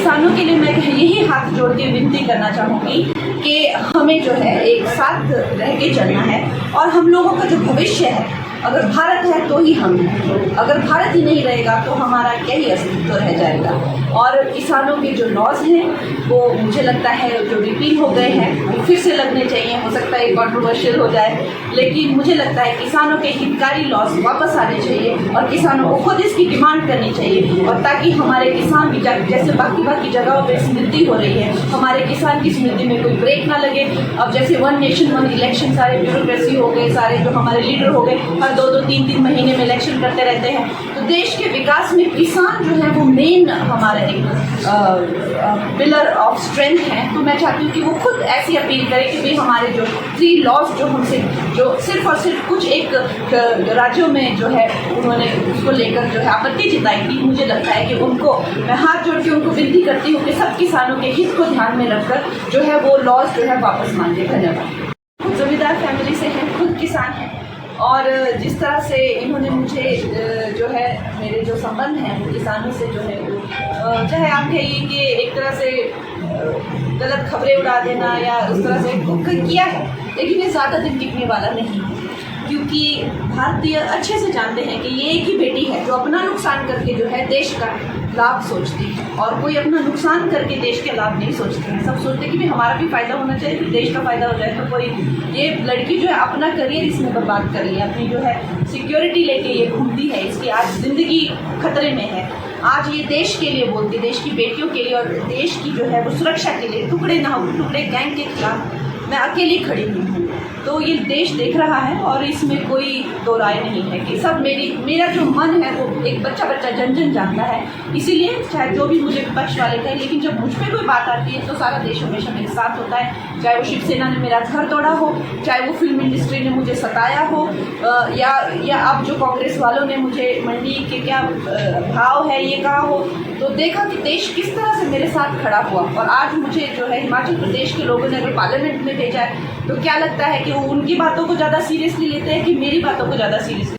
किसानों के लिए मैं यही हाथ जोड़ के विनती करना चाहूँगी कि हमें जो है एक साथ रह के चलना है और हम लोगों का जो भविष्य है, अगर भारत है तो ही हम हैं, अगर भारत ही नहीं रहेगा तो हमारा क्या ही अस्तित्व रह जाएगा। और किसानों के जो लॉज हैं वो मुझे लगता है जो रिपील हो गए हैं वो फिर से लगने चाहिए। हो सकता है कंट्रोवर्शियल हो जाए, लेकिन मुझे लगता है किसानों के हितकारी लॉज वापस आने चाहिए और किसानों को खुद इसकी डिमांड करनी चाहिए, और ताकि हमारे किसान भी जैसे बाकी जगहों पर समृद्धि हो रही है, हमारे किसान की समृद्धि में कोई ब्रेक ना लगे। अब जैसे 1 नेशन 1 इलेक्शन, सारे ब्यूरोक्रेसी हो गए, सारे जो हमारे लीडर हो गए हर 2-2 3-3 महीने में इलेक्शन करते रहते हैं, तो देश के विकास में किसान जो है वो मेन हमारा एक पिलर ऑफ स्ट्रेंथ है। तो मैं चाहती हूँ कि वो खुद ऐसी अपील करें कि भाई हमारे जो 3 लॉज जो हमसे जो सिर्फ और सिर्फ कुछ एक राज्यों में जो है उन्होंने उसको लेकर जो है आपत्ति जताई थी, मुझे लगता है कि उनको मैं हाथ जोड़ के उनको विनती करती हूँ कि सब किसानों के हित को ध्यान में रखकर जो है वो लॉज जो है वापस मांगे। धन्यवाद। खुद जमींदार फैमिली से हैं, खुद किसान हैं, और जिस तरह से इन्होंने मुझे जो है मेरे जो संबंध हैं वो किसानों से जो है चाहे आप कहिए कि एक तरह से गलत खबरें उड़ा देना या उस तरह से किया है, लेकिन ये ज़्यादा दिन टिकने वाला नहीं है, क्योंकि भारतीय अच्छे से जानते हैं कि ये एक ही बेटी है जो अपना नुकसान करके जो है देश का लाभ सोचती है, और कोई अपना नुकसान करके देश के लाभ नहीं सोचते हैं। सब सोचते हैं कि भी हमारा भी फायदा होना चाहिए, देश का फायदा हो जाए। तो कोई ये लड़की जो है अपना करियर इसमें बर्बाद कर रही है, अपनी जो है सिक्योरिटी लेके ये घूमती है, इसकी आज ज़िंदगी खतरे में है। आज ये देश के लिए बोलती है, देश की बेटियों के लिए और देश की जो है वो सुरक्षा के लिए, टुकड़े ना हो टुकड़े गैंग के खिलाफ मैं अकेली खड़ी हुई हूँ। तो ये देश देख रहा है और इसमें कोई दो राय नहीं है कि सब मेरा जो मन है वो एक बच्चा जन जानता है। इसीलिए चाहे जो भी मुझे विपक्ष वाले कहें, लेकिन जब मुझ पर कोई बात आती है तो सारा देश हमेशा मेरे साथ होता है। चाहे वो शिवसेना ने मेरा घर तोड़ा हो, चाहे वो फिल्म इंडस्ट्री ने मुझे सताया हो, या अब जो कांग्रेस वालों ने मुझे मंडी के क्या भाव है ये कहा हो, तो देखा कि देश किस तरह से मेरे साथ खड़ा हुआ। और आज मुझे जो है हिमाचल प्रदेश के लोगों ने अगर पार्लियामेंट में भेजा है तो क्या लगता है कि वो उनकी बातों को ज़्यादा सीरियसली लेते हैं कि मेरी बातों को ज़्यादा सीरियसली